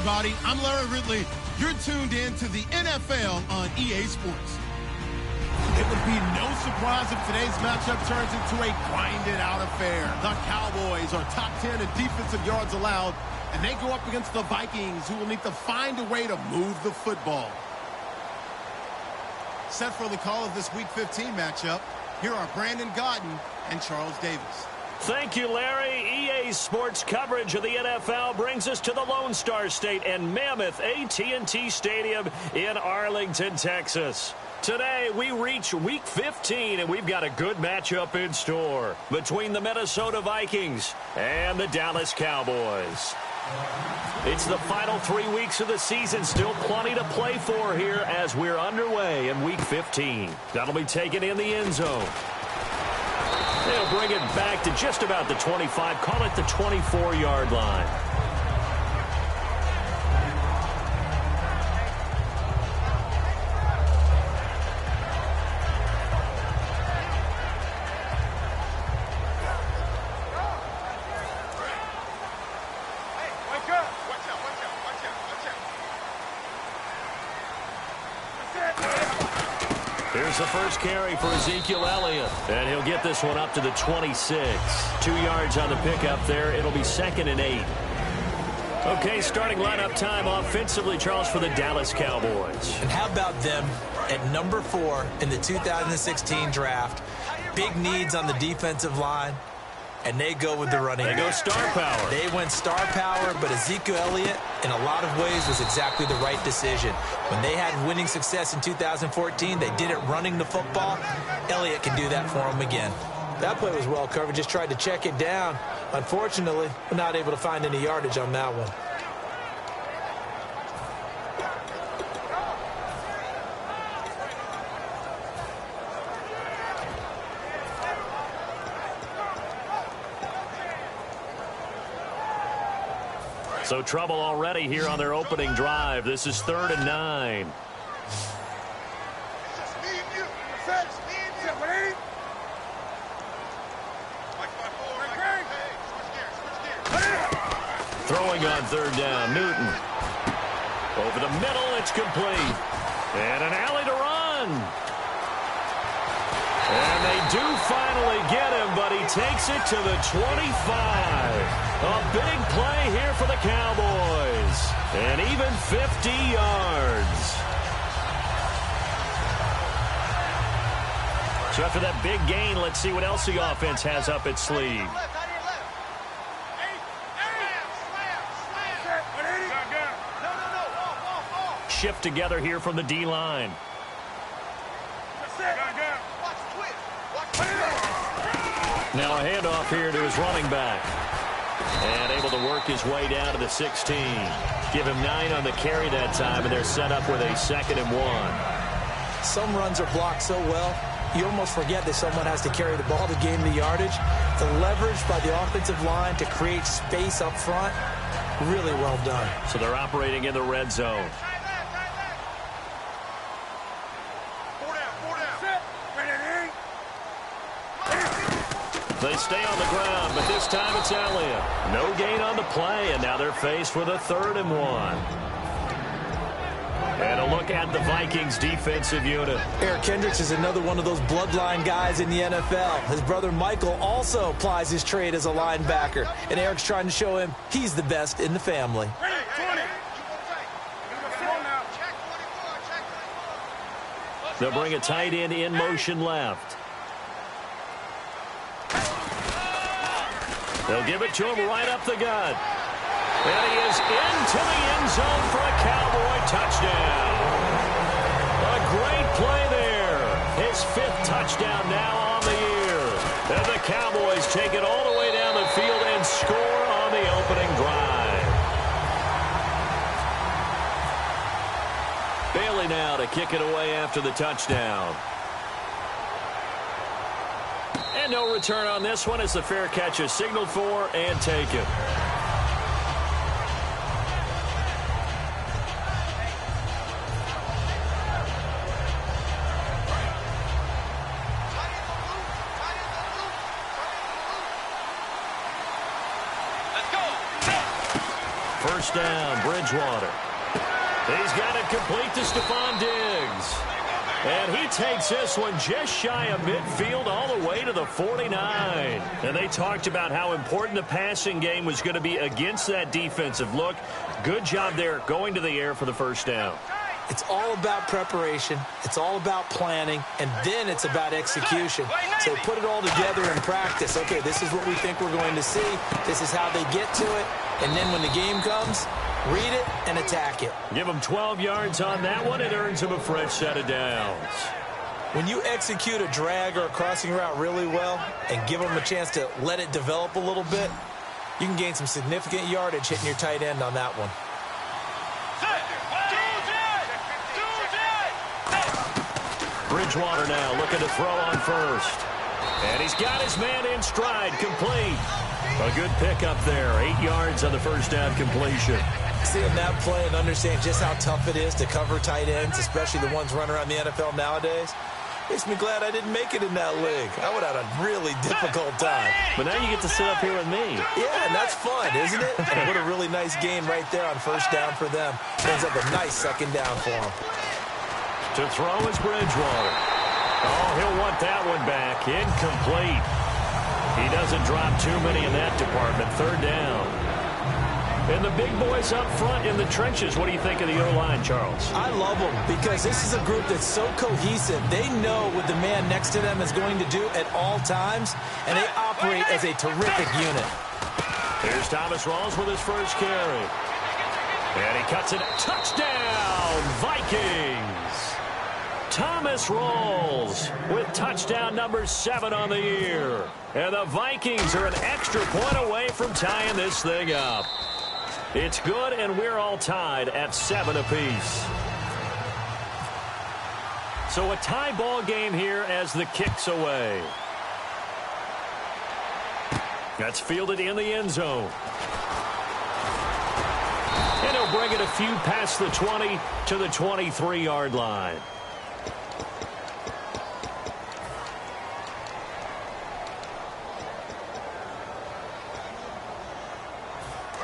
everybody. I'm Larry Ridley. You're tuned in to the NFL on EA Sports. It would be no surprise if today's matchup turns into a grinded-out affair. The Cowboys are top 10 in defensive yards allowed, and they go up against the Vikings, who will need to find a way to move the football. Set for the call of this Week 15 matchup, here are Brandon Gaudin and Charles Davis. Thank you, Larry. EA Sports coverage of the NFL brings us to the Lone Star State and Mammoth AT&T Stadium in Arlington, Texas. Today, we reach Week 15, and we've got a good matchup in store between the Minnesota Vikings and the Dallas Cowboys. It's the final 3 weeks of the season. Still plenty to play for here as we're underway in Week 15. That'll be taken in the end zone. They'll bring it back to just about the 25, call it the 24-yard line. Here's the first carry for Ezekiel Elliott, and he'll get this one up to the 26. 2 yards on the pickup there. It'll be 2nd and 8. Okay, starting lineup time offensively, Charles, for the Dallas Cowboys. And how about them at number 4 in the 2016 draft? Big needs on the defensive line. And they go with the running. They go star power. They went star power, but Ezekiel Elliott, in a lot of ways, was exactly the right decision. When they had winning success in 2014, they did it running the football. Elliott can do that for them again. That play was well covered. Just tried to check it down. Unfortunately, we're not able to find any yardage on that one. So trouble already here on their opening drive. This is 3rd and 9. Throwing on 3rd down, Newton. Over the middle, it's complete. And an alley to run. And they do finally get him, but he takes it to the 25. A big play here for the Cowboys. And even 50 yards. So after that big gain, let's see what else the offense has up its sleeve. Shift together here from the D-line. Now a handoff here to his running back. And able to work his way down to the 16. Give him 9 on the carry that time, and they're set up with a 2nd and 1. Some runs are blocked so well, you almost forget that someone has to carry the ball to gain the yardage. The leverage by the offensive line to create space up front, really well done. So they're operating in the red zone. They stay on the ground, but this time it's Elliott. No gain on the play, and now they're faced with a 3rd and 1. And a look at the Vikings defensive unit. Eric Kendricks is another one of those bloodline guys in the NFL. His brother Michael also plies his trade as a linebacker, and Eric's trying to show him he's the best in the family. They'll bring a tight end in motion left. They'll give it to him right up the gut. And he is into the end zone for a Cowboy touchdown. A great play there. His 5th touchdown now on the year. And the Cowboys take it all the way down the field and score on the opening drive. Bailey now to kick it away after the touchdown. And no return on this one as the fair catch is signaled for and taken. First down, Bridgewater. He's got it complete to Stephon Diggs. And he takes this one just shy of midfield all the way to the 49. And they talked about how important the passing game was going to be against that defensive look. Good job there going to the air for the first down. It's all about preparation. It's all about planning. And then it's about execution. So put it all together in practice. Okay, this is what we think we're going to see. This is how they get to it. And then when the game comes, read it and attack it. Give them 12 yards on that one. It earns them a fresh set of downs. When you execute a drag or a crossing route really well and give them a chance to let it develop a little bit, you can gain some significant yardage hitting your tight end on that one. Bridgewater now looking to throw on first. And he's got his man in stride, complete. A good pickup there, 8 yards on the first down completion. Seeing that play and understand just how tough it is to cover tight ends, especially the ones running around the NFL nowadays, makes me glad I didn't make it in that league. I would have had a really difficult time. But now you get to sit up here with me. Yeah, and that's fun, isn't it? And what a really nice gain right there on first down for them. Brings up a nice second down for them. To throw is Bridgewater. Oh, he'll want that one back. Incomplete. He doesn't drop too many in that department. Third down. And the big boys up front in the trenches. What do you think of the O-line, Charles? I love them because this is a group that's so cohesive. They know what the man next to them is going to do at all times, and they operate as a terrific unit. Here's Thomas Rawls with his first carry. And he cuts it. Touchdown, Vikings! Thomas Rawls with touchdown number 7 on the year. And the Vikings are an extra point away from tying this thing up. It's good, and we're all tied at 7 apiece. So a tie ball game here as the kick's away. That's fielded in the end zone. And he'll bring it a few past the 20 to the 23-yard line.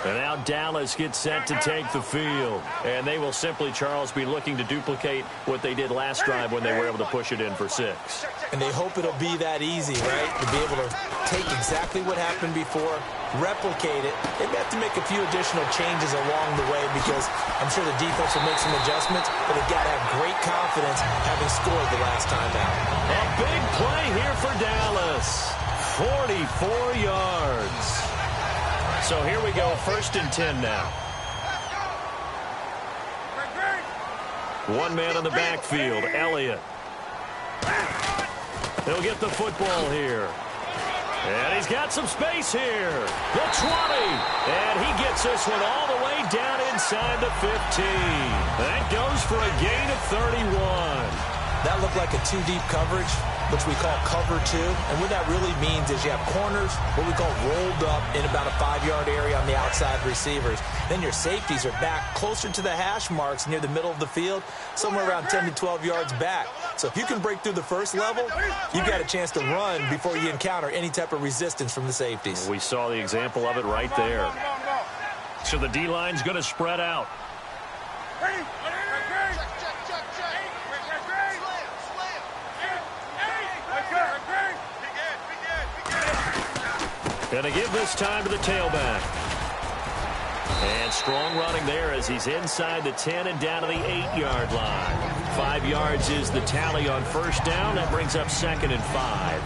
And now Dallas gets set to take the field. And they will simply, Charles, be looking to duplicate what they did last drive when they were able to push it in for 6. And they hope it'll be that easy, right? To be able to take exactly what happened before, replicate it. They may have to make a few additional changes along the way because I'm sure the defense will make some adjustments, but they've got to have great confidence having scored the last time out. A big play here for Dallas. 44 yards. So here we go, 1st and 10 now. One man on the backfield, Elliott. He'll get the football here. And he's got some space here. The 20. And he gets this one all the way down inside the 15. That goes for a gain of 31. That looked like a 2-deep coverage, which we call cover 2. And what that really means is you have corners, what we call rolled up in about a 5-yard area on the outside receivers. Then your safeties are back closer to the hash marks near the middle of the field, somewhere around 10 to 12 yards back. So if you can break through the first level, you've got a chance to run before you encounter any type of resistance from the safeties. We saw the example of it right there. So the D-line's going to spread out. Going to give this time to the tailback. And strong running there as he's inside the 10 and down to the 8-yard line. 5 yards is the tally on first down. That brings up 2nd and 5.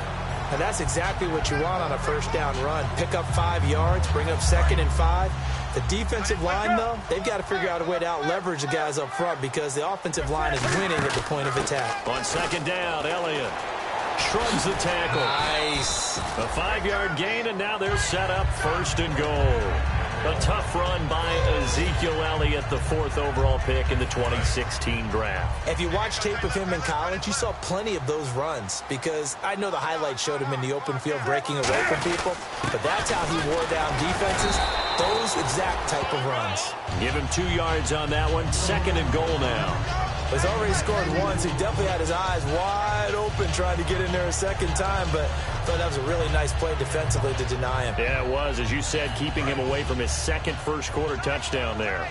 And that's exactly what you want on a first down run. Pick up 5 yards, bring up 2nd and 5. The defensive line, though, they've got to figure out a way to out-leverage the guys up front because the offensive line is winning at the point of attack. On 2nd down, Elliott shrugs the tackle. Nice. A 5-yard gain, and now they're set up 1st and goal. A tough run by Ezekiel Elliott, the 4th overall pick in the 2016 draft. If you watch tape of him in college, you saw plenty of those runs because I know the highlights showed him in the open field breaking away from people, but that's how he wore down defenses, those exact type of runs. Give him 2 yards on that one. 2nd and goal now. He's already scored once. He definitely had his eyes wide open trying to get in there a second time, but I thought that was a really nice play defensively to deny him. Yeah, it was, as you said, keeping him away from his second first-quarter touchdown there.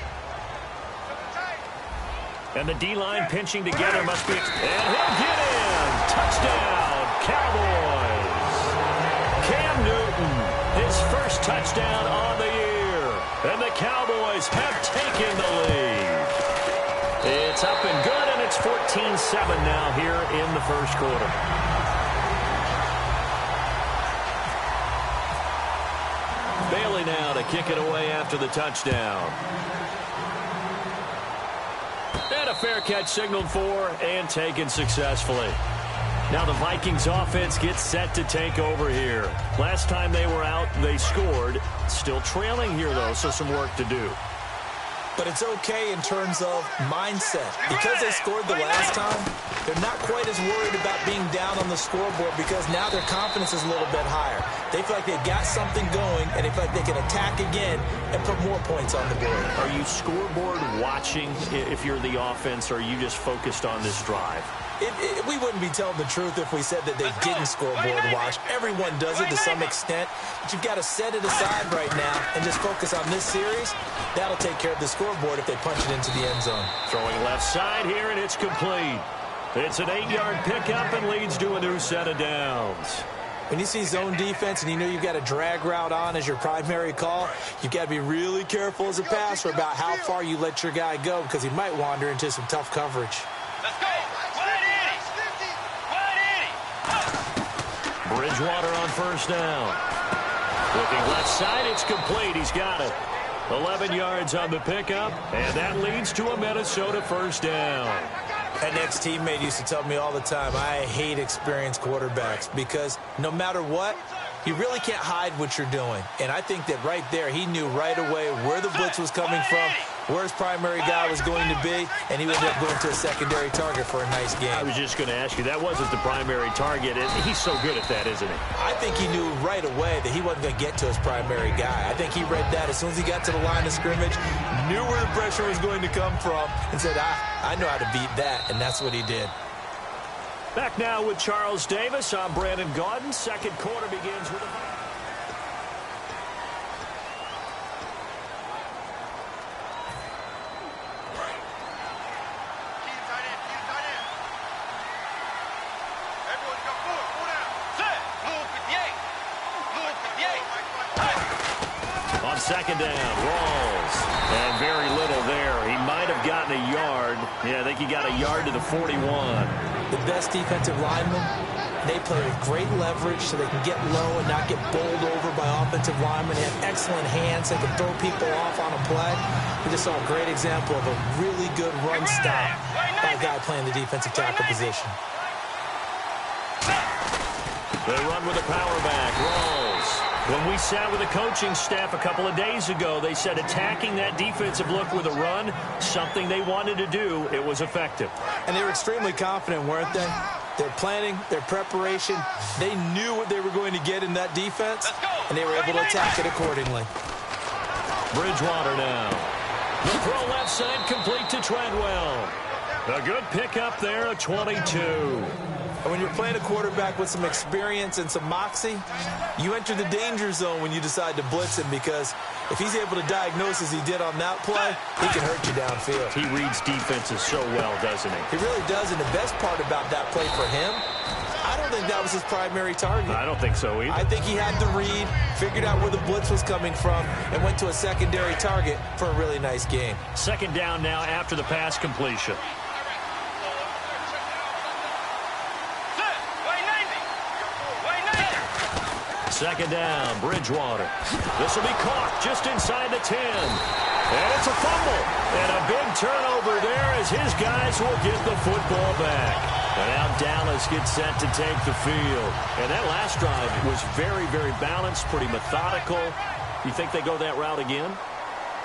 And the D-line pinching together must be... And he'll get in! Touchdown, Cowboys! Cam Newton, his first touchdown on the year. And the Cowboys have taken the lead. It's up and good, and it's 14-7 now here in the first quarter. Bailey now to kick it away after the touchdown. And a fair catch signaled for and taken successfully. Now the Vikings offense gets set to take over here. Last time they were out, they scored. Still trailing here, though, so some work to do. But it's okay in terms of mindset. Because they scored the last time, they're not quite as worried about being down on the scoreboard because now their confidence is a little bit higher. They feel like they've got something going, and they feel like they can attack again and put more points on the board. Are you scoreboard watching if you're the offense, or are you just focused on this drive? We wouldn't be telling the truth if we said that they didn't scoreboard watch. Everyone does it to some extent, but you've got to set it aside right now and just focus on this series. That'll take care of the scoreboard if they punch it into the end zone. Throwing left side here, and it's complete. It's an 8-yard pickup and leads to a new set of downs. When you see zone defense and you know you've got a drag route on as your primary call, you've got to be really careful as a passer about how far you let your guy go because he might wander into some tough coverage. Let's go. Bridgewater on first down. Looking left side, it's complete. He's got it. 11 yards on the pickup, and that leads to a Minnesota first down. An ex-teammate used to tell me all the time, I hate experienced quarterbacks because no matter what, you really can't hide what you're doing. And I think that right there, he knew right away where the blitz was coming from, where his primary guy was going to be, and he would end up going to a secondary target for a nice game. I was just going to ask you, that wasn't the primary target. He's so good at that, isn't he? I think he knew right away that he wasn't going to get to his primary guy. I think he read that as soon as he got to the line of scrimmage, knew where the pressure was going to come from, and said, I know how to beat that, and that's what he did. Back now with Charles Davis. I'm Brandon Gaudin. Second quarter begins with a... On second down, Rawls. And very little there. He might have gotten a yard. Yeah, I think he got a yard to the 41. The best defensive linemen, they play with great leverage so they can get low and not get bowled over by offensive linemen. They have excellent hands. They can throw people off on a play. We just saw a great example of a really good run stop by a guy playing the defensive tackle position. They run with a power back. Rawls. When we sat with the coaching staff a couple of days ago, they said attacking that defensive look with a run, something they wanted to do, it was effective. And they were extremely confident, weren't they? Their planning, their preparation, they knew what they were going to get in that defense, and they were able to attack it accordingly. Bridgewater now. The throw left side complete to Treadwell. A good pickup there, a 22. And when you're playing a quarterback with some experience and some moxie, you enter the danger zone when you decide to blitz him because if he's able to diagnose as he did on that play, he can hurt you downfield. He reads defenses so well, doesn't he? He really does, and the best part about that play for him, I don't think that was his primary target. I don't think so either. I think he had the read, figured out where the blitz was coming from, and went to a secondary target for a really nice game. Second down now after the pass completion. Second down, Bridgewater. This will be caught just inside the 10. And it's a fumble. And a big turnover there as his guys will get the football back. And now Dallas gets set to take the field. And that last drive was very, very balanced, pretty methodical. You think they go that route again?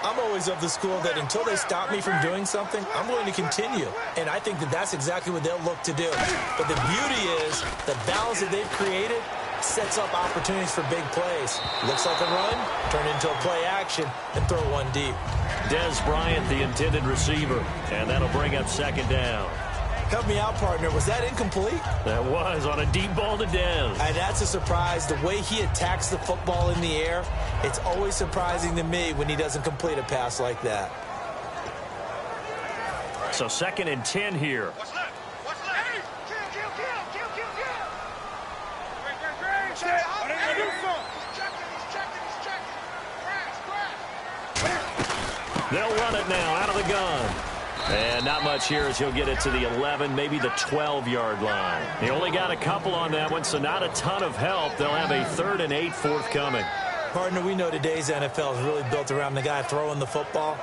I'm always of the school that until they stop me from doing something, I'm going to continue. And I think that that's exactly what they'll look to do. But the beauty is the balance that they've created that sets up opportunities for big plays. Looks like a run, turn into a play action, and throw one deep. Des Bryant, the intended receiver, and that'll bring up second down. Help me out, partner. Was that incomplete? That was on a deep ball to Des. And that's a surprise. The way he attacks the football in the air, it's always surprising to me when he doesn't complete a pass like that. So 2nd and 10 here. What's left? What's left? Hey, kill. He's checking. They'll run it now out of the gun. And not much here as he'll get it to the 11, maybe the 12-yard line. He only got a couple on that one, so not a ton of help. They'll have a 3rd and 8 forthcoming. Partner, we know today's NFL is really built around the guy throwing the football.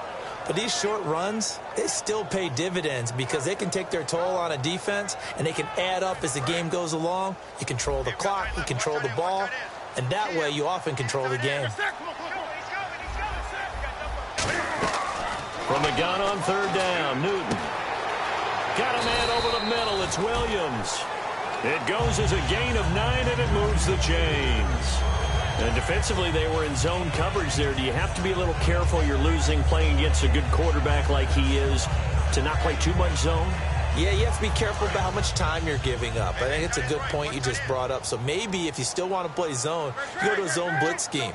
But these short runs, they still pay dividends because they can take their toll on a defense, and they can add up as the game goes along. You control the clock, you control the ball, and that way you often control the game. From the gun on 3rd down, Newton. Got a man over the middle. It's Williams. It goes as a gain of 9, and it moves the chains. And defensively, they were in zone coverage there. Do you have to be a little careful? You're losing playing against a good quarterback like he is to not play too much zone? Yeah, you have to be careful about how much time you're giving up. I think it's a good point you just brought up. So maybe if you still want to play zone, you go to a zone blitz scheme.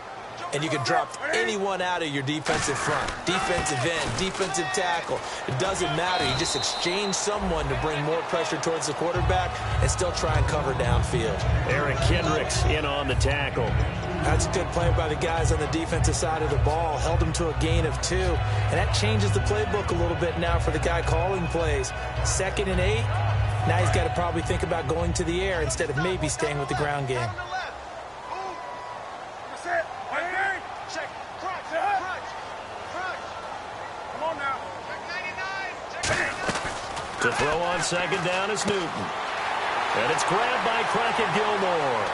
And you can drop anyone out of your defensive front, defensive end, defensive tackle. It doesn't matter. You just exchange someone to bring more pressure towards the quarterback and still try and cover downfield. Eric Kendricks in on the tackle. That's a good play by the guys on the defensive side of the ball. Held him to a gain of 2. And that changes the playbook a little bit now for the guy calling plays. 2nd and 8. Now he's got to probably think about going to the air instead of maybe staying with the ground game. To throw on 2nd down is Newton. And it's grabbed by Crockett Gilmore.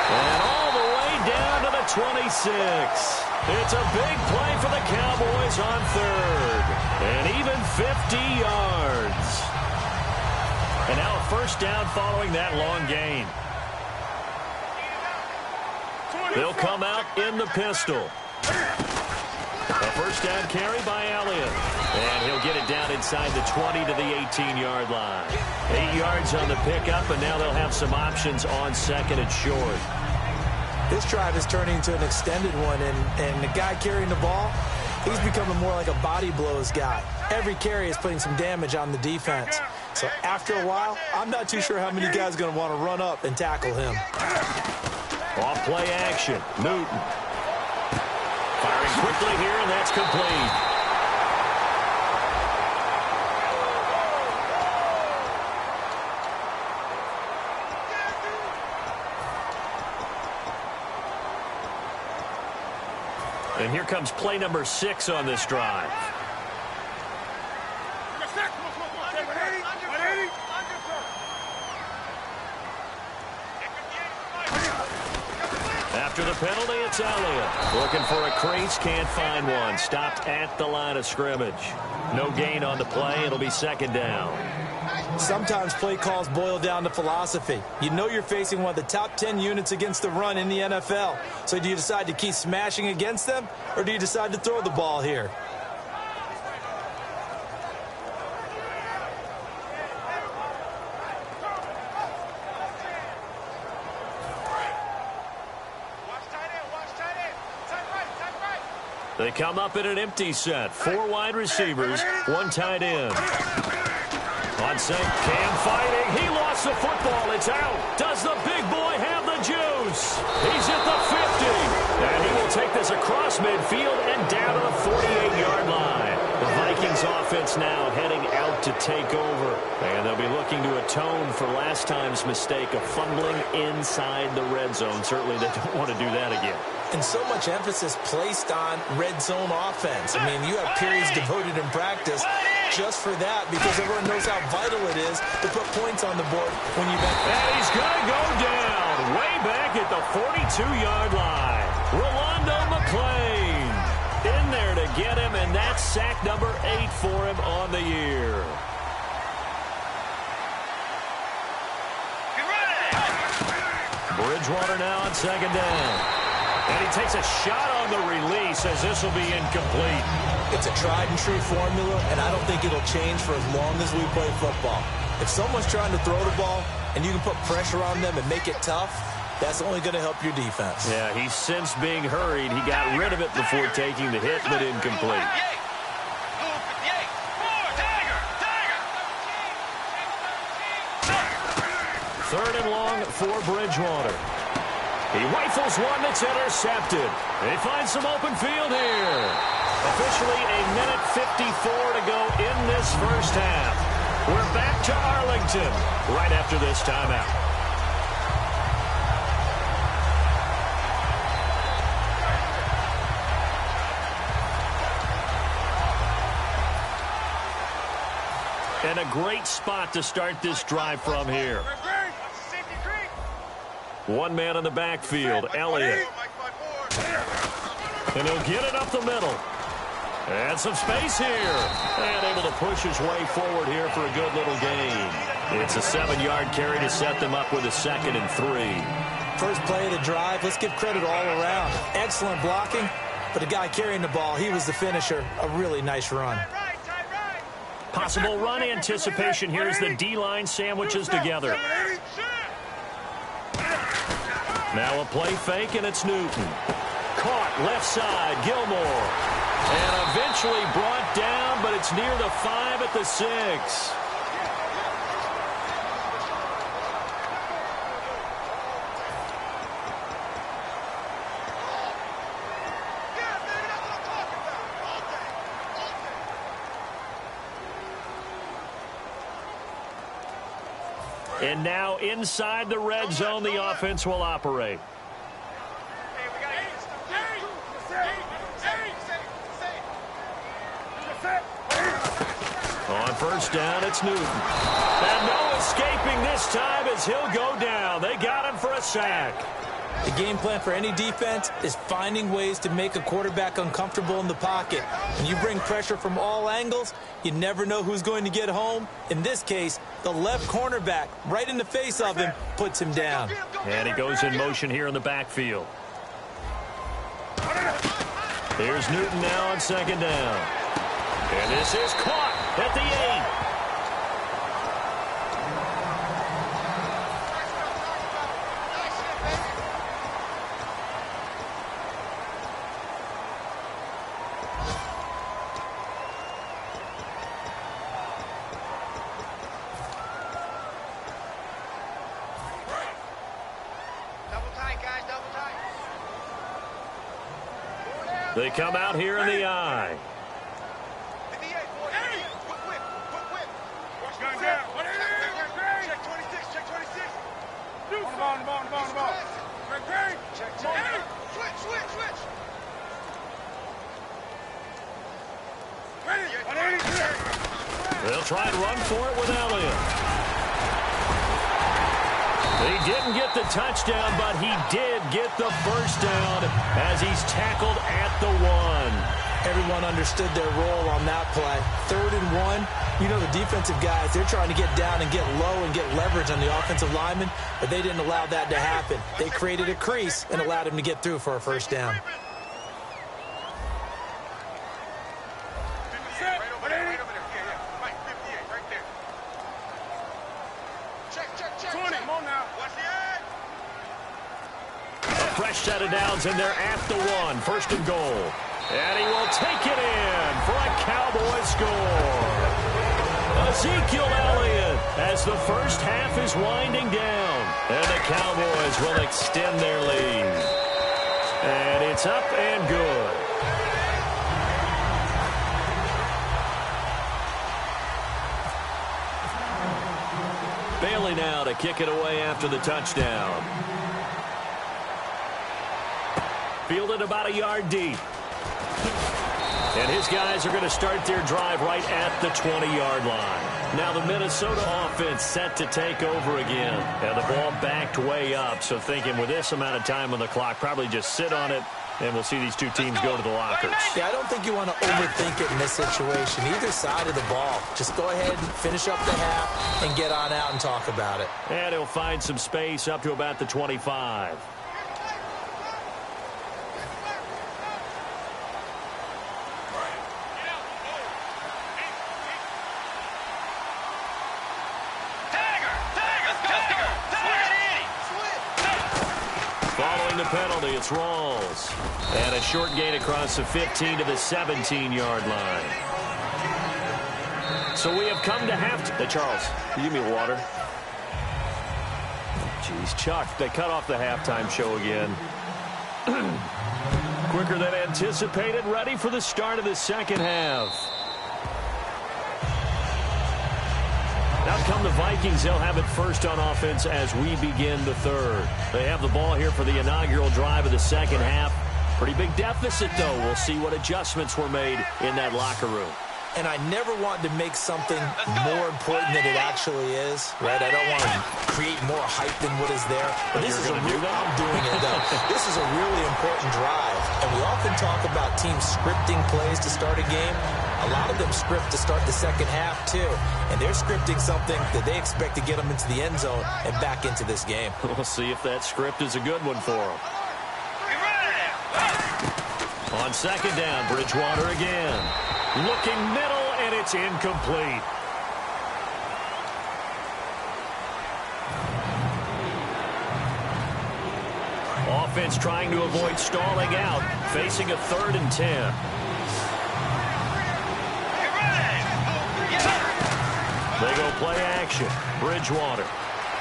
And all the way down to the 26. It's a big play for the Cowboys on 3rd. And even 50 yards. And now a 1st down following that long gain. They'll come out in the pistol. A 1st down carry by Elliott. And he'll get it down inside the 20 to the 18-yard line. 8 yards on the pickup, and now they'll have some options on 2nd and short. This drive is turning into an extended one, and the guy carrying the ball, he's becoming more like a body blows guy. Every carry is putting some damage on the defense. So after a while, I'm not too sure how many guys are going to want to run up and tackle him. Off play action, Newton. Firing quickly here, and that's complete. And here comes play number 6 on this drive. After the penalty, it's Elliott. Looking for a crease, can't find one. Stopped at the line of scrimmage. No gain on the play. It'll be 2nd down. Sometimes play calls boil down to philosophy. You know you're facing one of the top 10 units against the run in the NFL. So do you decide to keep smashing against them, or do you decide to throw the ball here? They come up in an empty set. 4 wide receivers, 1 tight end. On sync, Cam fighting. He lost the football. It's out. Does the big boy have the juice? He's at the 50. And he will take this across midfield and down to the 48-yard line. The Vikings offense now heading out to take over. And they'll be looking to atone for last time's mistake of fumbling inside the red zone. Certainly they don't want to do that again. And so much emphasis placed on red zone offense. I mean, you have periods devoted in practice just for that, because everyone knows how vital it is to put points on the board when you bet. And he's going to go down way back at the 42-yard line. Rolando McClain in there to get him, and that's sack number 8 for him on the year. Bridgewater now on second down. And he takes a shot on the release as this will be incomplete. It's a tried-and-true formula, and I don't think it'll change for as long as we play football. If someone's trying to throw the ball and you can put pressure on them and make it tough, that's only going to help your defense. Yeah, he's since being hurried. He got rid of it before taking the hit, but incomplete. Third and long for Bridgewater. He rifles one that's intercepted. They find some open field here. Officially a minute 54 to go in this first half. We're back to Arlington right after this timeout. And a great spot to start this drive from here. One man in the backfield, Elliott. And he'll get it up the middle. And some space here. And able to push his way forward here for a good little gain. It's a 7-yard carry to set them up with a 2nd and 3. First play of the drive, let's give credit all around. Excellent blocking, but the guy carrying the ball, he was the finisher. A really nice run. Possible run anticipation here as the D-line sandwiches together. Now a play fake, and it's Newton. Caught left side, Gilmore. And eventually brought down, but it's near the 5 at the 6. And now inside the red zone, the offense will operate. On first down, it's Newton. And no escaping this time as he'll go down. They got him for a sack. The game plan for any defense is finding ways to make a quarterback uncomfortable in the pocket. When you bring pressure from all angles, you never know who's going to get home. In this case, the left cornerback, right in the face of him, puts him down. And he goes in motion here in the backfield. Here's Newton now on second down. And this is caught at the 8. They come out here in the eye. They'll try and run for it with Elliott. He didn't get the touchdown, but he did get the first down as he's tackled at the 1. Everyone understood their role on that play. 3rd and 1. You know the defensive guys, they're trying to get down and get low and get leverage on the offensive lineman, but they didn't allow that to happen. They created a crease and allowed him to get through for a first down. Fresh set of downs, and they're at the 1. First and goal. And he will take it in for a Cowboy score. Ezekiel Elliott as the first half is winding down. And the Cowboys will extend their lead. And it's up and good. Bailey now to kick it away after the touchdown. Fielded about a yard deep. And his guys are going to start their drive right at the 20-yard line. Now the Minnesota offense set to take over again. And the ball backed way up. So thinking with this amount of time on the clock, probably just sit on it And we'll see these two teams go to the lockers. Yeah, I don't think you want to overthink it in this situation. Either side of the ball. Just go ahead and finish up the half and get on out and talk about it. And he'll find some space up to about the 25. Following the penalty, it's Rawls. And a short gain across the 15 to the 17-yard line. So we have come to halftime. Hey, Charles, can you give me water? Jeez, Chuck, they cut off the halftime show again. Quicker than anticipated, ready for the start of the second half. Out come the Vikings. They'll have it first on offense as we begin the third. They have the ball here for the inaugural drive of the second half. Pretty big deficit, though. We'll see what adjustments were made in that locker room. And I never want to make something more important than it actually is, right? I don't want to create more hype than what is there. But this is I'm doing it, though. This is a really important drive. And we often talk about teams scripting plays to start a game. A lot of them script to start the second half, too. And they're scripting something that they expect to get them into the end zone and back into this game. We'll see if that script is a good one for them. On second down, Bridgewater again. Looking middle, and it's incomplete. Offense trying to avoid stalling out, facing a 3rd and 10. They go play action. Bridgewater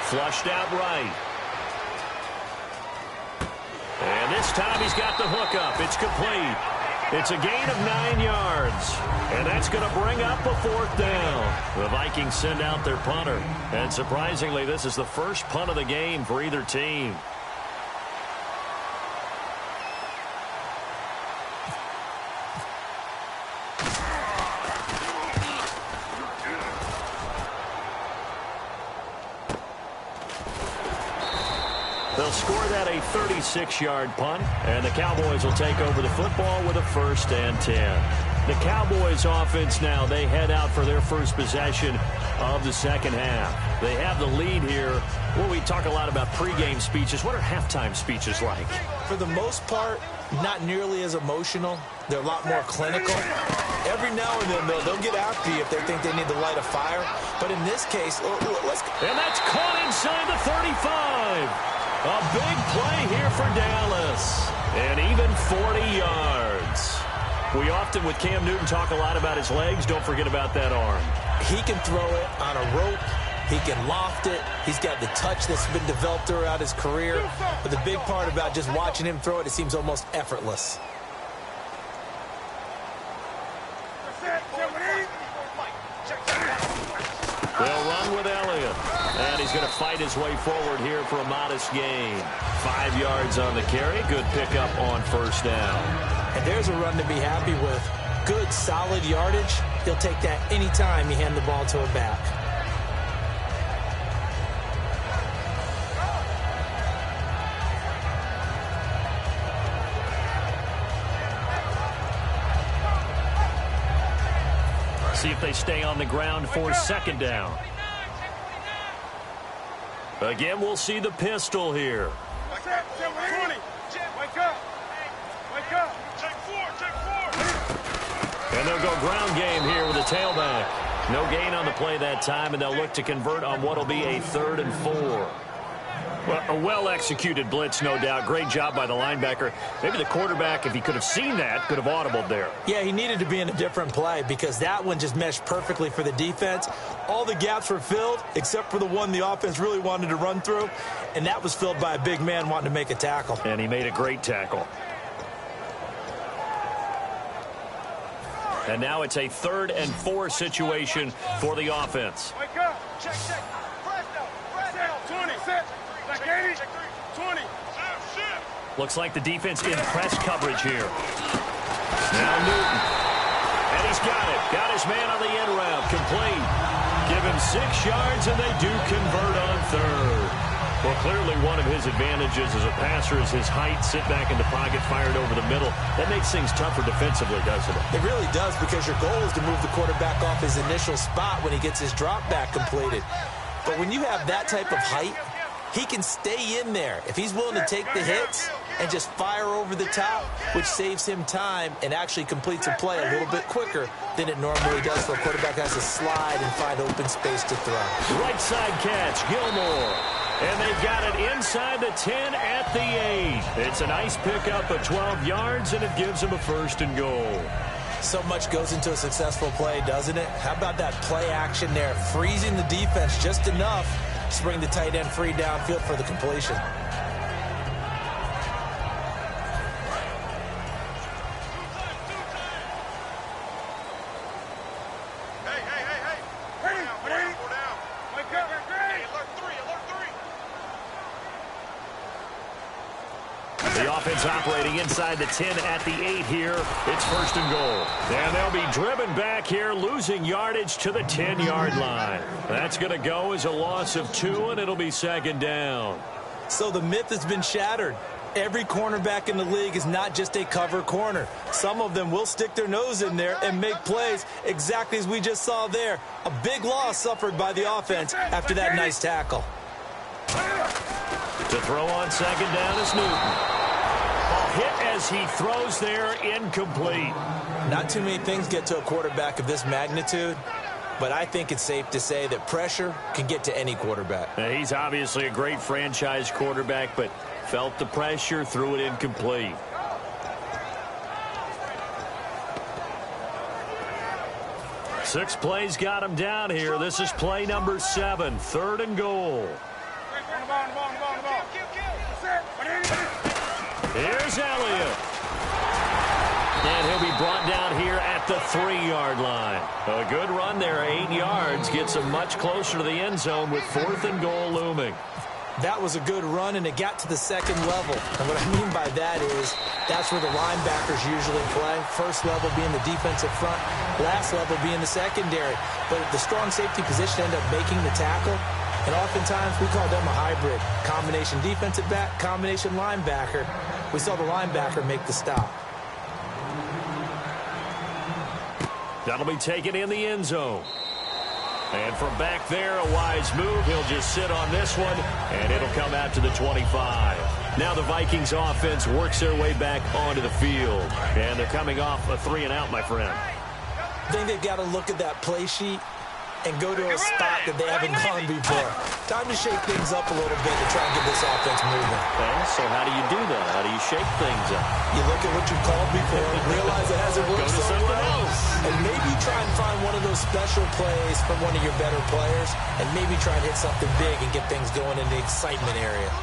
flushed out right. And this time he's got the hook up. It's complete. It's a gain of 9 yards. And that's going to bring up a 4th down. The Vikings send out their punter. And surprisingly, this is the first punt of the game for either team. They'll score that a 36-yard punt, and the Cowboys will take over the football with a 1st and 10. The Cowboys offense now, they head out for their first possession of the second half. They have the lead here. Well, we talk a lot about pregame speeches. What are halftime speeches like? For the most part, not nearly as emotional. They're a lot more clinical. Every now and then, they'll get after you if they think they need to light a fire. But in this case, let's go. And that's caught inside the 35. A big play here for Dallas. And even 40 yards. We often, with Cam Newton, talk a lot about his legs. Don't forget about that arm. He can throw it on a rope. He can loft it. He's got the touch that's been developed throughout his career. But the big part about just watching him throw it, it seems almost effortless. They'll run with Elliott. And he's going to fight his way forward here for a modest gain. 5 yards on the carry. Good pickup on 1st down. And there's a run to be happy with. Good, solid yardage. He'll take that anytime you hand the ball to a back. See if they stay on the ground for 2nd down. Again, we'll see the pistol here. Wake up. Wake up. Wake up. Take 4. And they'll go ground game here with a tailback. No gain on the play that time, and they'll look to convert on what will be a 3rd and 4. Well, a well-executed blitz, no doubt. Great job by the linebacker. Maybe the quarterback, if he could have seen that, could have audibled there. Yeah, he needed to be in a different play because that one just meshed perfectly for the defense. All the gaps were filled except for the one the offense really wanted to run through, and that was filled by a big man wanting to make a tackle. And he made a great tackle. And now it's a 3rd and 4 situation for the offense. Wake up. Check. Press down. 20. Set. 20. Looks like the defense in press coverage here. Now Newton. And he's got it. Got his man on the end route. Complete. Give him 6 yards, and they do convert on 3rd. Well, clearly one of his advantages as a passer is his height. Sit back in the pocket, fired over the middle. That makes things tougher defensively, doesn't it? It really does, because your goal is to move the quarterback off his initial spot when he gets his drop back completed. But when you have that type of height, he can stay in there if he's willing to take the hits and just fire over the top, which saves him time and actually completes a play a little bit quicker than it normally does, for a quarterback has to slide and find open space to throw. Right side catch, Gilmore. And they got it inside the 10 at the 8. It's a nice pickup of 12 yards, and it gives them a 1st and goal. So much goes into a successful play, doesn't it? How about that play action there, freezing the defense just enough to bring the tight end free downfield for the completion. The offense operating inside the 10 at the 8 here. It's 1st and goal. And they'll be driven back here, losing yardage to the 10-yard line. That's going to go as a loss of 2, and it'll be 2nd down. So the myth has been shattered. Every cornerback in the league is not just a cover corner. Some of them will stick their nose in there and make plays exactly as we just saw there. A big loss suffered by the offense after that nice tackle. To throw on 2nd down is Newton. Hit as he throws there, incomplete. Not too many things get to a quarterback of this magnitude, but I think it's safe to say that pressure can get to any quarterback. Now, he's obviously a great franchise quarterback, but felt the pressure, threw it incomplete. Six plays got him down here. This is play number 7, 3rd and goal. Here's Elliott. And he'll be brought down here at the 3-yard line. A good run there, 8 yards. Gets him much closer to the end zone with 4th and goal looming. That was a good run, and it got to the 2nd level. And what I mean by that is that's where the linebackers usually play. First level being the defensive front, last level being the secondary. But the strong safety position ended up making the tackle. And oftentimes we call them a hybrid. Combination defensive back, combination linebacker. We saw the linebacker make the stop. That'll be taken in the end zone. And from back there, a wise move. He'll just sit on this one, and it'll come out to the 25. Now the Vikings offense works their way back onto the field. And they're coming off a 3-and-out, my friend. I think they've got to look at that play sheet and go to a spot that they haven't gone before. Time to shake things up a little bit to try and get this offense moving. Okay, so how do you do that? How do you shake things up? You look at what you've called before, realize it hasn't worked Go to something else. and maybe try and find one of those special plays from one of your better players, and maybe try and hit something big and get things going in the excitement area.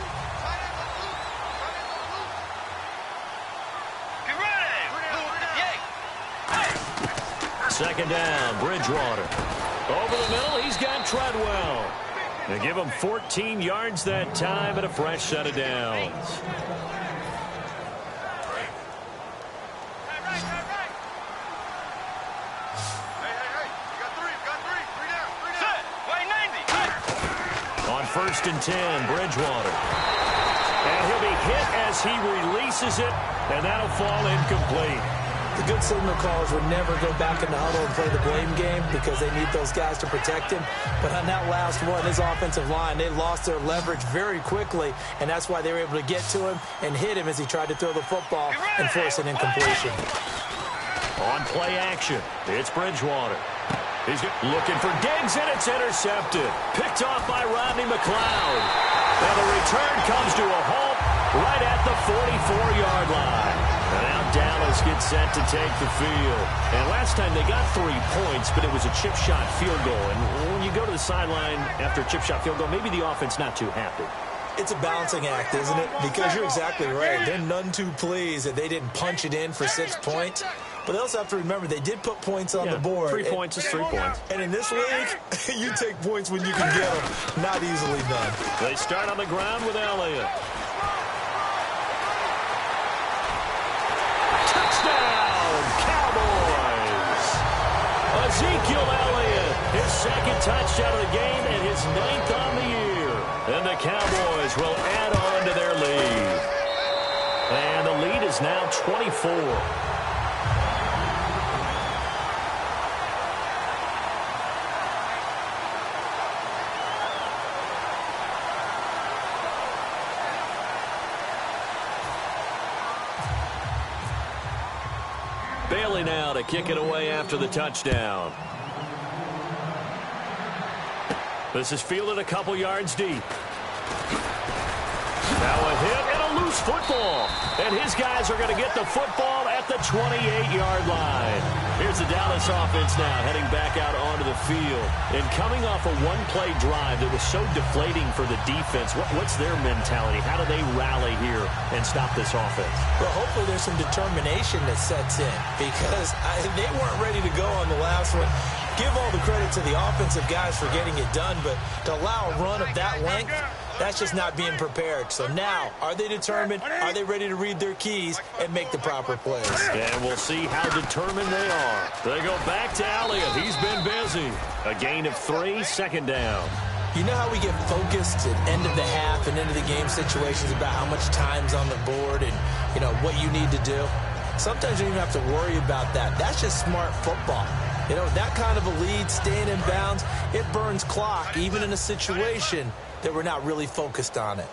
Second down, Bridgewater. Over the middle, he's got Treadwell. They give him 14 yards that time and a fresh set of downs. On 1st and 10, Bridgewater. And he'll be hit as he releases it, and that'll fall incomplete. The good signal callers would never go back in the huddle and play the blame game because they need those guys to protect him. But on that last one, his offensive line, they lost their leverage very quickly, and that's why they were able to get to him and hit him as he tried to throw the football and force an incompletion. On play action, it's Bridgewater. He's looking for Diggs, and it's intercepted. Picked off by Rodney McLeod. And the return comes to a halt right at the 44-yard line. And now Dallas gets set to take the field. And last time they got 3 points, but it was a chip shot field goal. And when you go to the sideline after a chip shot field goal, maybe the offense not too happy. It's a balancing act, isn't it? Because you're exactly right. They're none too pleased that they didn't punch it in for 6 points. But they also have to remember they did put points on the board. 3 points is 3 points. And in this league, you take points when you can get them. Not easily done. They start on the ground with Elliott. Touchdown, Cowboys! Ezekiel Elliott, his 2nd touchdown of the game and his 9th on the year. And the Cowboys will add on to their lead. And the lead is now 24. Bailey now to kick it away after the touchdown. This is fielded a couple yards deep. Now a hit and a loose football. And his guys are going to get the football at the 28-yard line. Here's the Dallas offense now heading back out onto the field. And coming off a one-play drive that was so deflating for the defense, what's their mentality? How do they rally here and stop this offense? Well, hopefully there's some determination that sets in because they weren't ready to go on the last one. Give all the credit to the offensive guys for getting it done, but to allow a run of that length, that's just not being prepared. So now, are they determined? Are they ready to read their keys and make the proper plays? And we'll see how determined they are. They go back to Elliott. He's been busy. A gain of 3, second down. You know how we get focused at end of the half and end of the game situations about how much time's on the board and, you know, what you need to do? Sometimes you don't even have to worry about that. That's just smart football. You know, that kind of a lead, staying in bounds, it burns clock, even in a situation that we're not really focused on it.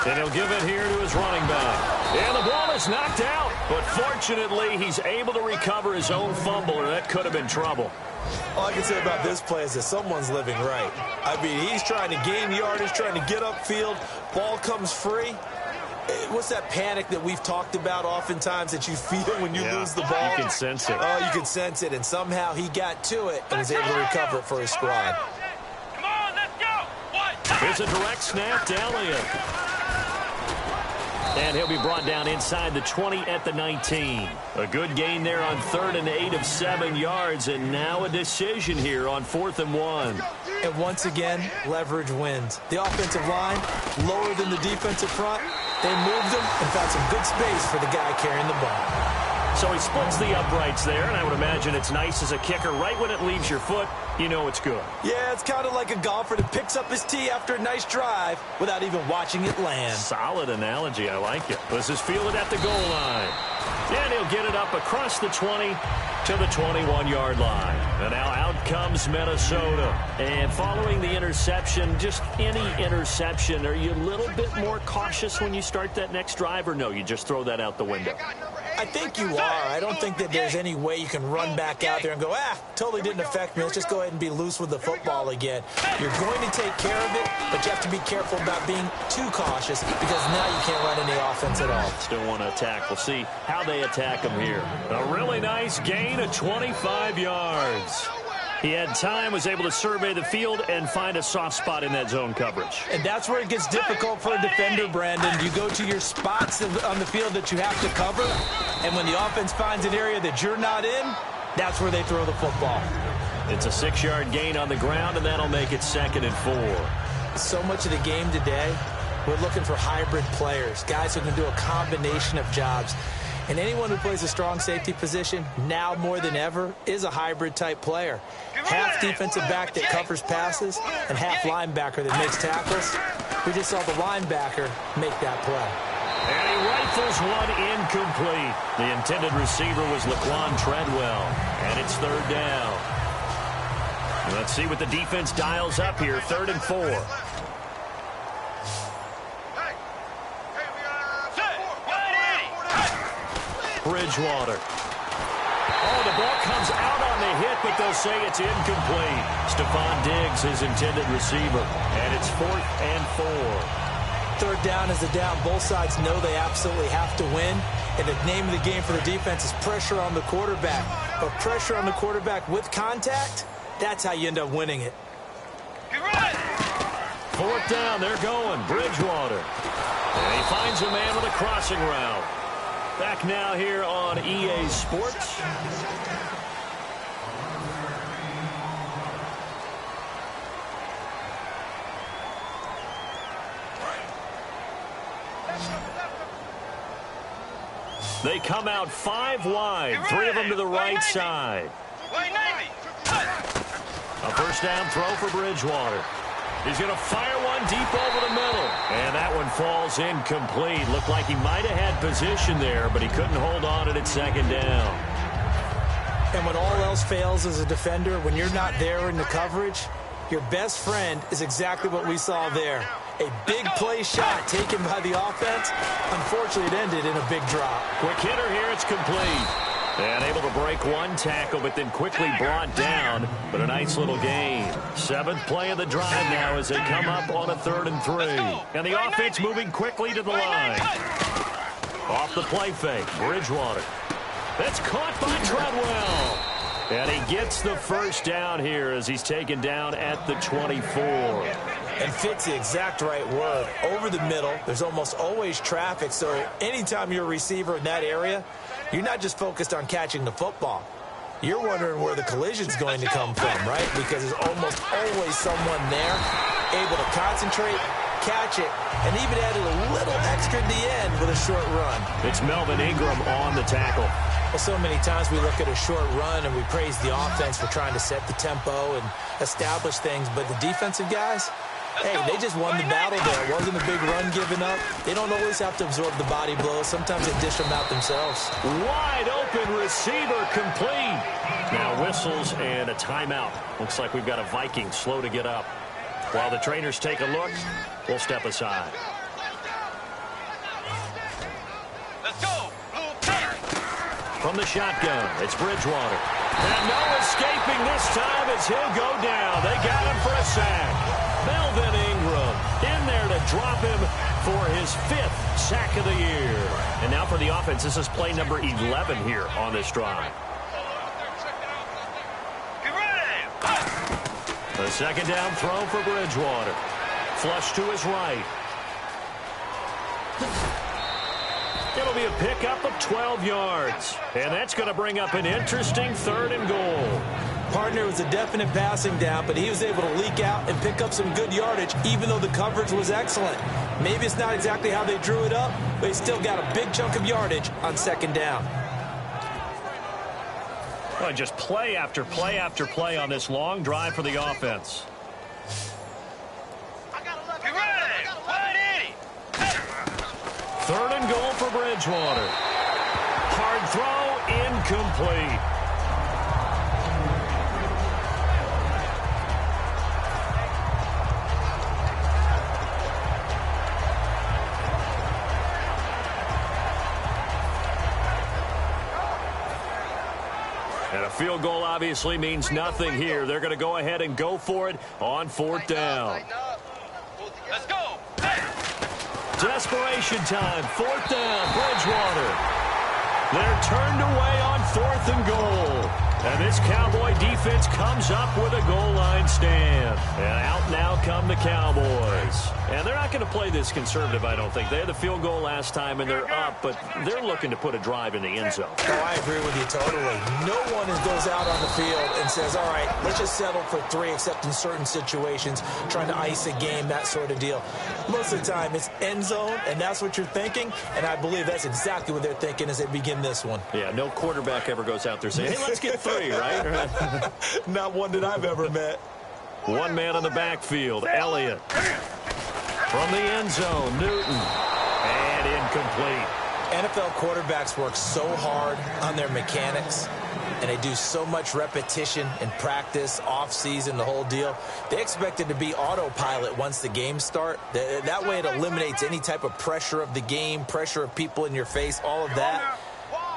And he'll give it here to his running back. And the ball is knocked out. But fortunately, he's able to recover his own fumble, or that could have been trouble. All I can say about this play is that someone's living right. I mean, he's trying to gain yardage, trying to get upfield. Ball comes free. What's that panic that we've talked about oftentimes that you feel when you lose the ball? You can sense it. Oh, you can sense it. And somehow he got to it and was able to recover it for his squad. Come on, let's go. Here's a direct snap to Elliott. And he'll be brought down inside the 20 at the 19. A good gain there on 3rd and 8 of 7 yards. And now a decision here on 4th and 1. And once again, leverage wins. The offensive line, lower than the defensive front. They moved him and found some good space for the guy carrying the ball. So he splits the uprights there, and I would imagine it's nice as a kicker. Right when it leaves your foot, you know it's good. Yeah, it's kind of like a golfer that picks up his tee after a nice drive without even watching it land. Solid analogy. I like it. This is fielded at the goal line. And he'll get it up across the 20 to the 21-yard line. And now out comes Minnesota. And following the interception, just any interception, are you a little bit more cautious when you start that next drive, or no, you just throw that out the window? I think you are. I don't think that there's any way you can run back out there and go, totally didn't affect me. Let's just go ahead and be loose with the football again. You're going to take care of it, but you have to be careful about being too cautious because now you can't run any offense at all. Still want to attack. We'll see how they attack him here. A really nice gain of 25 yards. He had time, was able to survey the field and find a soft spot in that zone coverage. And that's where it gets difficult for a defender, Brandon. You go to your spots on the field that you have to cover, and when the offense finds an area that you're not in, that's where they throw the football. It's a 6-yard gain on the ground, and that'll make it 2nd and 4. So much of the game today, we're looking for hybrid players, guys who can do a combination of jobs. And anyone who plays a strong safety position, now more than ever, is a hybrid-type player. Half defensive back that covers passes and half linebacker that makes tackles. We just saw the linebacker make that play. And he rifles one incomplete. The intended receiver was Laquan Treadwell. And it's 3rd down. Let's see what the defense dials up here. 3rd and 4. Bridgewater. Oh, the ball comes out on the hit, but they'll say it's incomplete. Stephon Diggs, his intended receiver. And it's 4th and 4. 3rd down is the down. Both sides know they absolutely have to win. And the name of the game for the defense is pressure on the quarterback. But pressure on the quarterback with contact, that's how you end up winning it. 4th down, they're going. Bridgewater. And he finds a man with a crossing route. Back now here on EA Sports. They come out 5 wide, 3 of them to the right side. A first down throw for Bridgewater. He's going to fire one deep over the middle. And that one falls incomplete. Looked like he might have had position there, but he couldn't hold on at second down. And when all else fails as a defender, when you're not there in the coverage, your best friend is exactly what we saw there. A big play shot taken by the offense. Unfortunately, it ended in a big drop. Quick hitter here. It's complete. And able to break one tackle, but then quickly brought down. But a nice little gain. 7th play of the drive now as they come up on a 3rd and 3. And the offense moving quickly to the line. Off the play fake. Bridgewater. That's caught by Treadwell. And he gets the first down here as he's taken down at the 24. And fits the exact right word. Over the middle, there's almost always traffic. So anytime you're a receiver in that area, you're not just focused on catching the football. You're wondering where the collision's going to come from, right? Because there's almost always someone there able to concentrate, catch it, and even added a little extra at the end with a short run. It's Melvin Ingram on the tackle. Well, so many times we look at a short run and we praise the offense for trying to set the tempo and establish things, but the defensive guys, hey, they just won the battle there. It wasn't a big run given up. They don't always have to absorb the body blows. Sometimes they dish them out themselves. Wide open receiver complete. Now whistles and a timeout. Looks like we've got a Viking slow to get up. While the trainers take a look, we'll step aside. Let's go. From the shotgun, it's Bridgewater. And no escaping this time as he'll go down. They got him for a sack. Melvin Ingram in there to drop him for his 5th sack of the year. And now for the offense, this is play number 11 here on this drive. Get ready. The second down throw for Bridgewater. Flush to his right. It'll be a pickup of 12 yards. And that's going to bring up an interesting 3rd and goal. Partner was a definite passing down, but he was able to leak out and pick up some good yardage, even though the coverage was excellent. Maybe it's not exactly how they drew it up, but he still got a big chunk of yardage on 2nd down. Well, just play after play after play on this long drive for the offense. Get ready. 180. 3rd and goal for Bridgewater. Hard throw, incomplete. And a field goal obviously means nothing here. They're going to go ahead and go for it on 4th down. Let's go. Desperation time. 4th down. Bridgewater. They're turned away on 4th and goal. And this Cowboy defense comes up with a goal line stand. And out now come the Cowboys. And they're not going to play this conservative, I don't think. They had the field goal last time, and they're up, but they're looking to put a drive in the end zone. Oh, I agree with you totally. No one goes out on the field and says, all right, let's just settle for 3, except in certain situations, trying to ice a game, that sort of deal. Most of the time, it's end zone, and that's what you're thinking, and I believe that's exactly what they're thinking as they begin this one. Yeah, no quarterback ever goes out there saying, hey, let's get 3, right? Not one that I've ever met. One man on the backfield, Elliott. From the end zone, Newton. And incomplete. NFL quarterbacks work so hard on their mechanics, and they do so much repetition in practice, off-season, the whole deal. They expect it to be autopilot once the games start. That way it eliminates any type of pressure of the game, pressure of people in your face, all of that.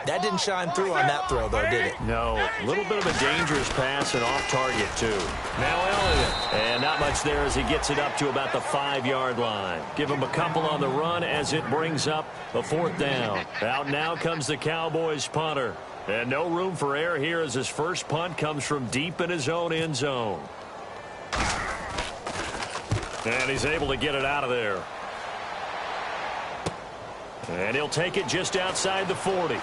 That didn't shine through on that throw, though, did it? No. A little bit of a dangerous pass and off target, too. Now Elliott. And not much there as he gets it up to about the 5-yard line. Give him a couple on the run as it brings up a 4th down. Out now comes the Cowboys punter. And no room for error here as his first punt comes from deep in his own end zone. And he's able to get it out of there. And he'll take it just outside the 40.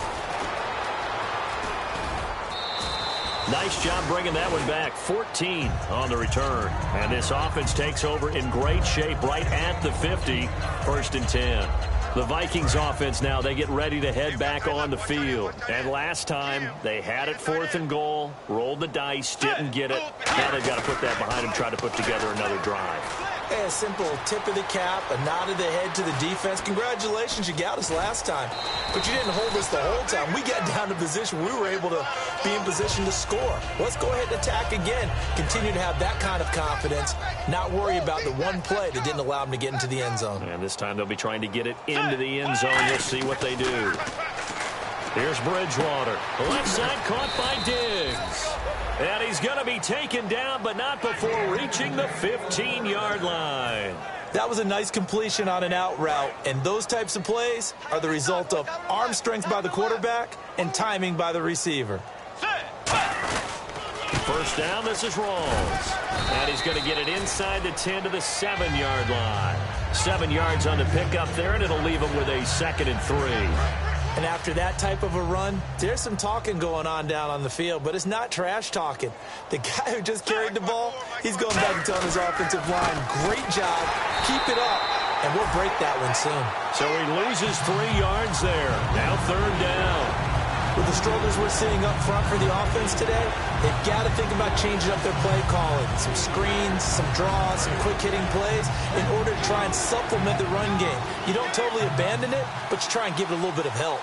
Nice job bringing that one back. 14 on the return. And this offense takes over in great shape right at the 50. 1st and 10. The Vikings offense now, they get ready to head back on the field. And last time, they had it 4th and goal, rolled the dice, didn't get it. Now they've got to put that behind them, try to put together another drive. Hey, a simple tip of the cap, a nod of the head to the defense. Congratulations, you got us last time. But you didn't hold us the whole time. We got down to position. We were able to be in position to score. Let's go ahead and attack again. Continue to have that kind of confidence, not worry about the one play that didn't allow them to get into the end zone. And this time they'll be trying to get it into the end zone. We'll see what they do. Here's Bridgewater. The left side caught by Diggs. And he's going to be taken down, but not before reaching the 15-yard line. That was a nice completion on an out route, and those types of plays are the result of arm strength by the quarterback and timing by the receiver. First down, this is Rawls. And he's going to get it inside the 10 to the 7-yard line. 7 yards on the pickup there, and it'll leave him with a 2nd and 3. And after that type of a run, there's some talking going on down on the field, but it's not trash talking. The guy who just carried the ball, he's going back and telling his offensive line, great job, keep it up, and we'll break that one soon. So he loses 3 yards there. Now 3rd down. With the struggles we're seeing up front for the offense today, they've got to think about changing up their play calling. Some screens, some draws, some quick-hitting plays in order to try and supplement the run game. You don't totally abandon it, but you try and give it a little bit of help.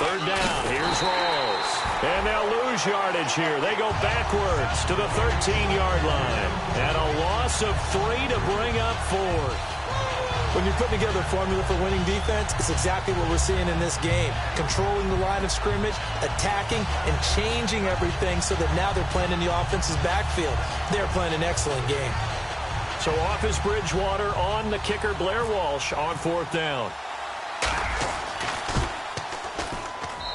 3rd down, here's Rawls. And they'll lose yardage here. They go backwards to the 13-yard line. And a loss of 3 to bring up 4th. When you're putting together a formula for winning defense, it's exactly what we're seeing in this game. Controlling the line of scrimmage, attacking, and changing everything so that now they're playing in the offense's backfield. They're playing an excellent game. So off is Bridgewater, on the kicker Blair Walsh on 4th down.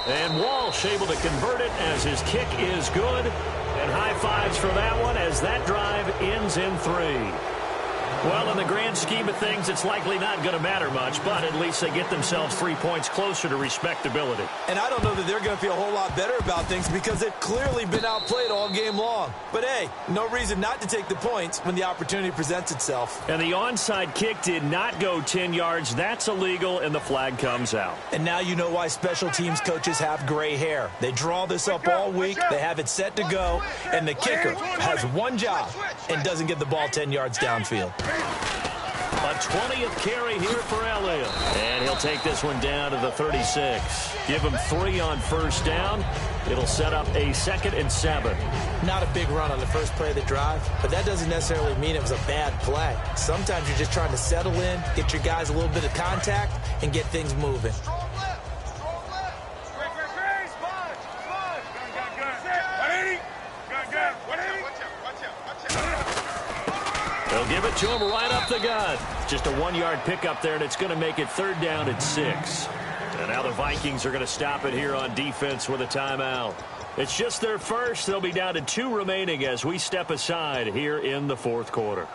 And Walsh able to convert it as his kick is good. And high fives for that one as that drive ends in 3. Well, in the grand scheme of things, it's likely not going to matter much, but at least they get themselves 3 points closer to respectability. And I don't know that they're going to feel a whole lot better about things because they've clearly been outplayed all game long. But, hey, no reason not to take the points when the opportunity presents itself. And the onside kick did not go 10 yards. That's illegal, and the flag comes out. And now you know why special teams coaches have gray hair. They draw this up all week. They have it set to go. And the kicker has one job and doesn't get the ball 10 yards downfield. A 20th carry here for Elliott. And he'll take this one down to the 36. Give him 3 on 1st down. It'll set up a 2nd and 7. Not a big run on the first play of the drive, but that doesn't necessarily mean it was a bad play. Sometimes you're just trying to settle in, get your guys a little bit of contact, and get things moving. They'll give it to him right up the gut. Just a 1-yard pickup there, and it's going to make it 3rd down and 6. And now the Vikings are going to stop it here on defense with a timeout. It's just their first. They'll be down to 2 remaining as we step aside here in the 4th quarter.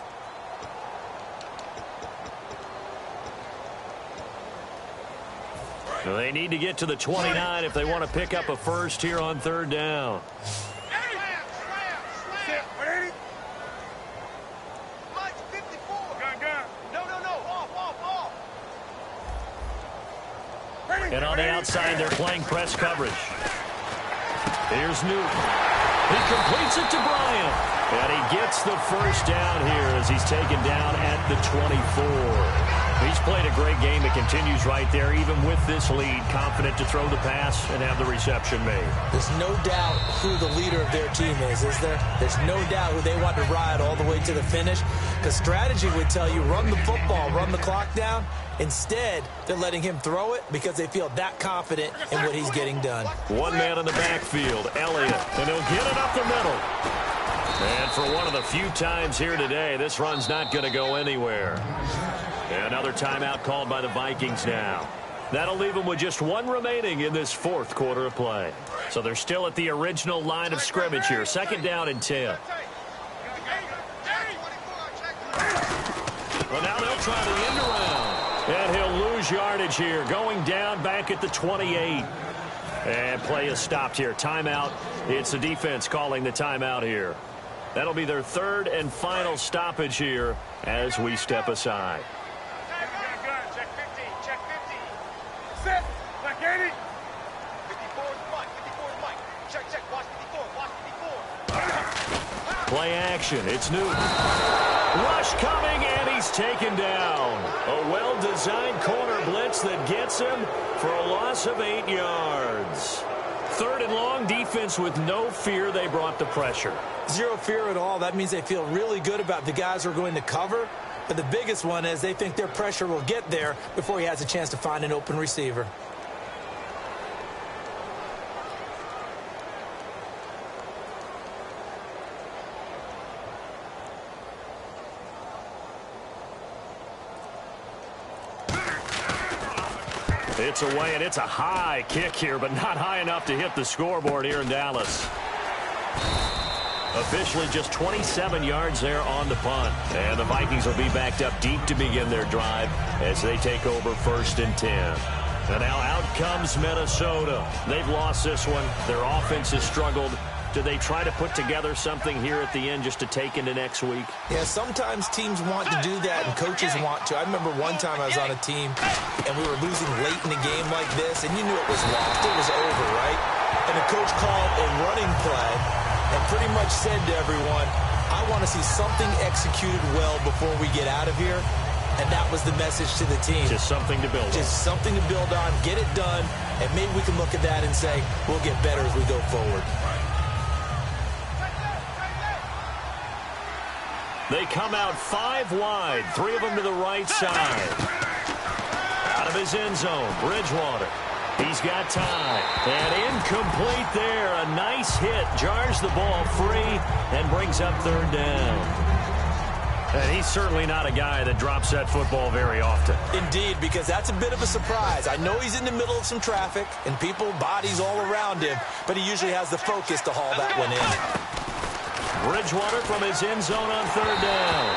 They need to get to the 29 if they want to pick up a first here on 3rd down. And on the outside, they're playing press coverage. Here's Newton. He completes it to Bryant. And he gets the first down here as he's taken down at the 24. He's played a great game. It continues right there, even with this lead. Confident to throw the pass and have the reception made. There's no doubt who the leader of their team is there? There's no doubt who they want to ride all the way to the finish. Because strategy would tell you, run the football, run the clock down. Instead, they're letting him throw it because they feel that confident in what he's getting done. One man in the backfield, Elliott, and he'll get it up the middle. And for one of the few times here today, this run's not going to go anywhere. Another timeout called by the Vikings now. That'll leave them with just 1 remaining in this 4th quarter of play. So they're still at the original line of scrimmage here. 2nd down and 10. Well, now they'll try the end around. And he'll lose yardage here, going down back at the 28. And play is stopped here. Timeout. It's the defense calling the timeout here. That'll be their third and final stoppage here as we step aside. Check 50. Check 50. Set. Check 80. 54 is Mike. 54 is Mike. Check. Watch 54. Watch 54. Play action. It's Newton. Rush coming, and he's taken down. A well-designed corner blitz that gets him for a loss of 8 yards. Third and long, defense with no fear. They brought the pressure. Zero fear at all. That means they feel really good about the guys who are going to cover. But the biggest one is they think their pressure will get there before he has a chance to find an open receiver. It's away, and it's a high kick here, but not high enough to hit the scoreboard here in Dallas. Officially just 27 yards there on the punt. And the Vikings will be backed up deep to begin their drive as they take over 1st and 10. And now out comes Minnesota. They've lost this one. Their offense has struggled. Do they try to put together something here at the end just to take into next week? Yeah, sometimes teams want to do that and coaches want to. I remember one time I was on a team and we were losing late in a game like this and you knew it was lost. It was over, right? And the coach called a running play and pretty much said to everyone, I want to see something executed well before we get out of here. And that was the message to the team. Just something to build on. Just something to build on, get it done, and maybe we can look at that and say, we'll get better as we go forward. They come out 5 wide, 3 of them to the right side. Out of his end zone, Bridgewater. He's got time. And incomplete there. A nice hit. Jars the ball free and brings up 3rd down. And he's certainly not a guy that drops that football very often. Indeed, because that's a bit of a surprise. I know he's in the middle of some traffic and people, bodies all around him, but he usually has the focus to haul that one in. Bridgewater from his end zone on 3rd down.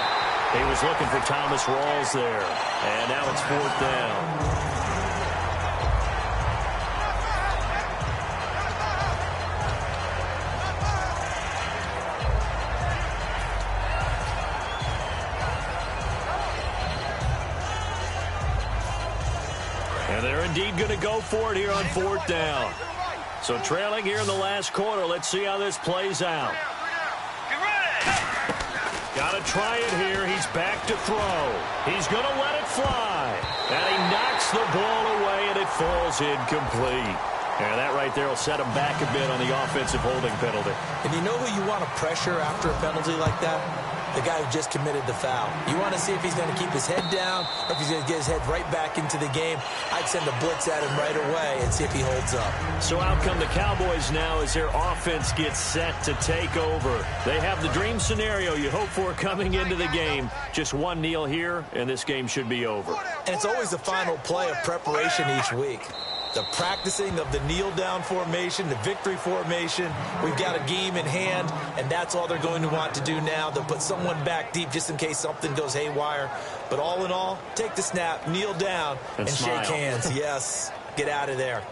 He was looking for Thomas Rawls there. And now it's 4th down. And they're indeed going to go for it here on 4th down. So trailing here in the last quarter. Let's see how this plays out. Got to try it here. He's back to throw. He's going to let it fly. And he knocks the ball away, and it falls incomplete. And that right there will set him back a bit on the offensive holding penalty. And you know who you want to pressure after a penalty like that? The guy who just committed the foul. You want to see if he's going to keep his head down or if he's going to get his head right back into the game. I'd send a blitz at him right away and see if he holds up. So out come the Cowboys now as their offense gets set to take over. They have the dream scenario you hope for coming into the game. Just one kneel here, and this game should be over. And it's always the final play of preparation each week. The practicing of the kneel-down formation, the victory formation. We've got a game in hand, and that's all they're going to want to do now. They'll put someone back deep just in case something goes haywire. But all in all, take the snap, kneel down, and shake hands. Yes, get out of there.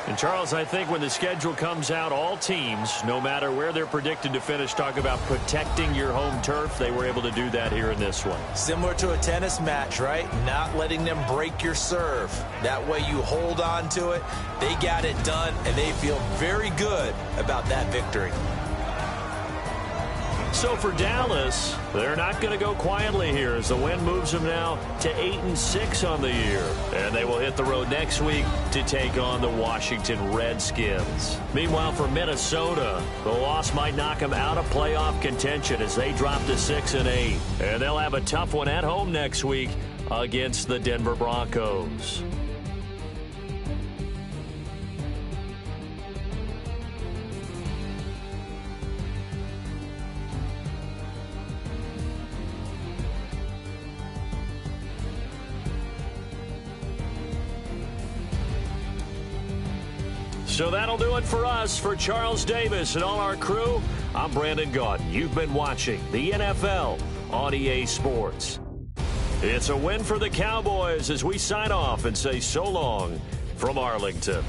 And, Charles, I think when the schedule comes out, all teams, no matter where they're predicted to finish, talk about protecting your home turf. They were able to do that here in this one. Similar to a tennis match, right? Not letting them break your serve. That way you hold on to it. They got it done, and they feel very good about that victory. So for Dallas, they're not going to go quietly here as the win moves them now to 8-6 on the year. And they will hit the road next week to take on the Washington Redskins. Meanwhile, for Minnesota, the loss might knock them out of playoff contention as they drop to 6-8. And they'll have a tough one at home next week against the Denver Broncos. So that'll do it for us. For Charles Davis and all our crew, I'm Brandon Gaudin. You've been watching the NFL on EA Sports. It's a win for the Cowboys as we sign off and say so long from Arlington.